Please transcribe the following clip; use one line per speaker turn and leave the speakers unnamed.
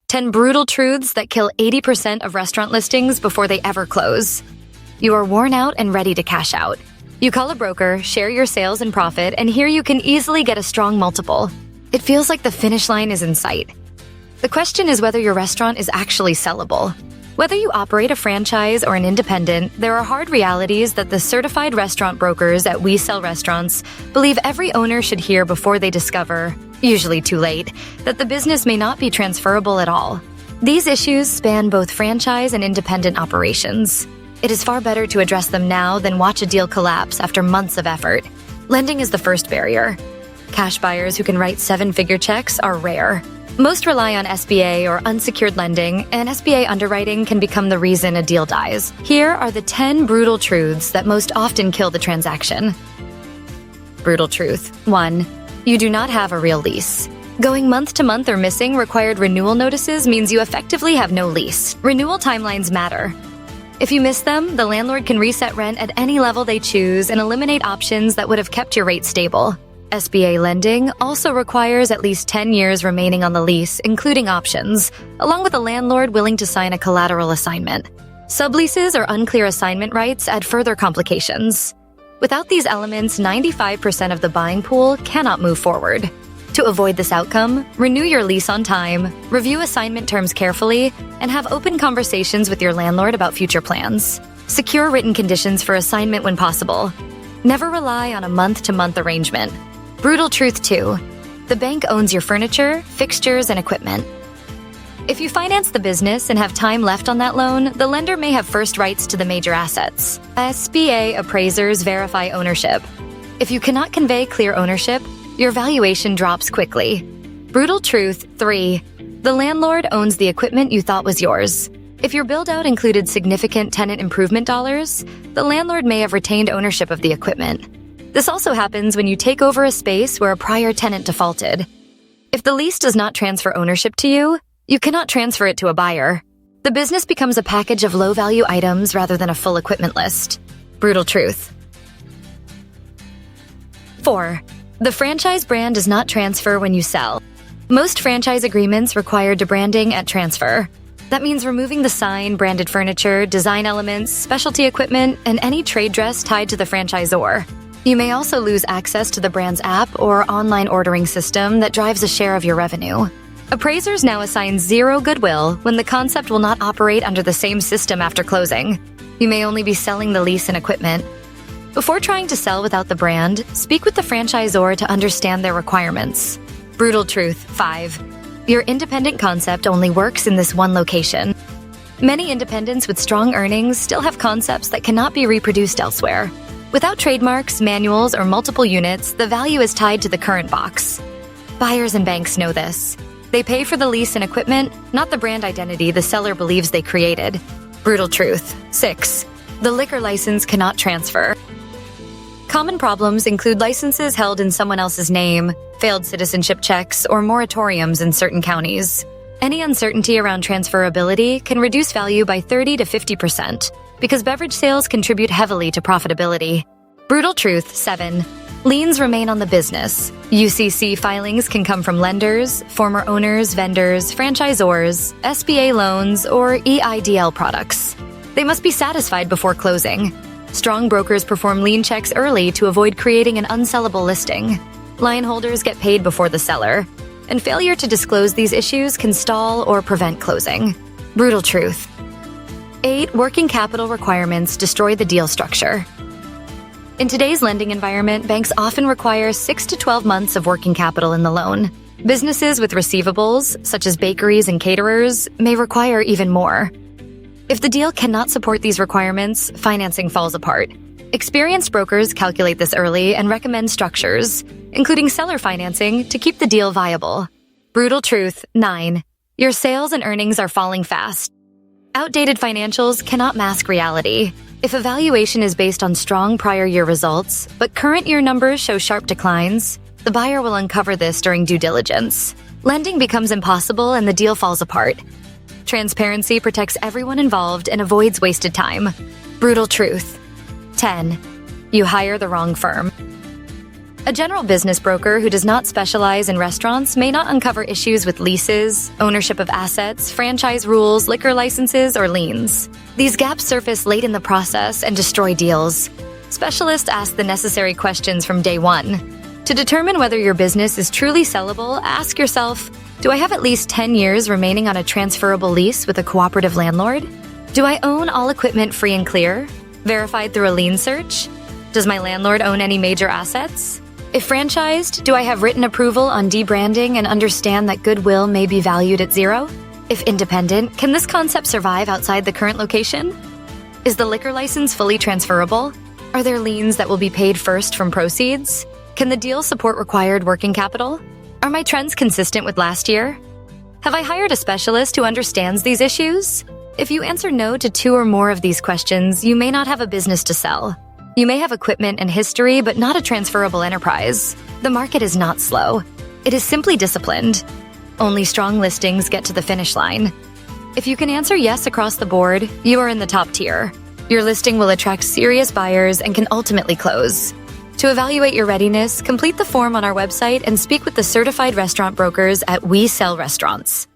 10 brutal truths that kill 80% of restaurant listings before they ever close. You are worn out and ready to cash out. You call a broker, share your sales and profit, and here you can easily get a strong multiple. It feels like the finish line is in sight. The question is whether your restaurant is actually sellable. Whether you operate a franchise or an independent, there are hard realities that the certified restaurant brokers at We Sell Restaurants believe every owner should hear before they discover, usually too late, that the business may not be transferable at all. These issues span both franchise and independent operations. It is far better to address them now than watch a deal collapse after months of effort. Lending is the first barrier. Cash buyers who can write 7-figure checks are rare. Most rely on SBA or unsecured lending, and SBA underwriting can become the reason a deal dies. Here are the 10 brutal truths that most often kill the transaction. Brutal truth. 1. You do not have a real lease. Going month to month or missing required renewal notices means you effectively have no lease. Renewal timelines matter. If you miss them, the landlord can reset rent at any level they choose and eliminate options that would have kept your rate stable. SBA lending also requires at least 10 years remaining on the lease, including options, along with a landlord willing to sign a collateral assignment. Subleases or unclear assignment rights add further complications. Without these elements, 95% of the buying pool cannot move forward. To avoid this outcome, renew your lease on time, review assignment terms carefully, and have open conversations with your landlord about future plans. Secure written conditions for assignment when possible. Never rely on a month-to-month arrangement. Brutal truth 2. The bank owns your furniture, fixtures, and equipment. If you finance the business and have time left on that loan, the lender may have first rights to the major assets. SBA appraisers verify ownership. If you cannot convey clear ownership, your valuation drops quickly. Brutal truth 3. The landlord owns the equipment you thought was yours. If your build-out included significant tenant improvement dollars, the landlord may have retained ownership of the equipment. This also happens when you take over a space where a prior tenant defaulted. If the lease does not transfer ownership to you, you cannot transfer it to a buyer. The business becomes a package of low-value items rather than a full equipment list. Brutal truth. 4. The franchise brand does not transfer when you sell. Most franchise agreements require debranding at transfer. That means removing the sign, branded furniture, design elements, specialty equipment, and any trade dress tied to the franchisor. You may also lose access to the brand's app or online ordering system that drives a share of your revenue. Appraisers now assign 0 goodwill when the concept will not operate under the same system after closing. You may only be selling the lease and equipment. Before trying to sell without the brand, speak with the franchisor to understand their requirements. Brutal truth 5. Your independent concept only works in this one location. Many independents with strong earnings still have concepts that cannot be reproduced elsewhere. Without trademarks, manuals, or multiple units, the value is tied to the current box. Buyers and banks know this. They pay for the lease and equipment, not the brand identity the seller believes they created. Brutal truth 6. The liquor license cannot transfer. Common problems include licenses held in someone else's name, failed citizenship checks, or moratoriums in certain counties. Any uncertainty around transferability can reduce value by 30 to 50%, because beverage sales contribute heavily to profitability. Brutal truth 7. Liens remain on the business. UCC filings can come from lenders, former owners, vendors, franchisors, SBA loans, or EIDL products. They must be satisfied before closing. Strong brokers perform lien checks early to avoid creating an unsellable listing. Line holders get paid before the seller, and failure to disclose these issues can stall or prevent closing. Brutal truth. 8. Working capital requirements destroy the deal structure. In today's lending environment, banks often require 6 to 12 months of working capital in the loan. Businesses with receivables, such as bakeries and caterers, may require even more. If the deal cannot support these requirements, financing falls apart. Experienced brokers calculate this early and recommend structures, including seller financing, to keep the deal viable. Brutal truth 9. Your sales and earnings are falling fast. Outdated financials cannot mask reality. If a valuation is based on strong prior year results, but current year numbers show sharp declines, the buyer will uncover this during due diligence. Lending becomes impossible and the deal falls apart. Transparency protects everyone involved and avoids wasted time. Brutal truth 10. You hire the wrong firm. A general business broker who does not specialize in restaurants may not uncover issues with leases, ownership of assets, franchise rules, liquor licenses, or liens. These gaps surface late in the process and destroy deals. Specialists ask the necessary questions from day one. To determine whether your business is truly sellable, ask yourself, do I have at least 10 years remaining on a transferable lease with a cooperative landlord? Do I own all equipment free and clear, verified through a lien search? Does my landlord own any major assets? If franchised, do I have written approval on debranding and understand that goodwill may be valued at zero? If independent, can this concept survive outside the current location? Is the liquor license fully transferable? Are there liens that will be paid first from proceeds? Can the deal support required working capital? Are my trends consistent with last year? Have I hired a specialist who understands these issues? If you answer no to 2 or more of these questions, you may not have a business to sell. You may have equipment and history, but not a transferable enterprise. The market is not slow. It is simply disciplined. Only strong listings get to the finish line. If you can answer yes across the board, you are in the top tier. Your listing will attract serious buyers and can ultimately close. To evaluate your readiness, complete the form on our website and speak with the certified restaurant brokers at We Sell Restaurants.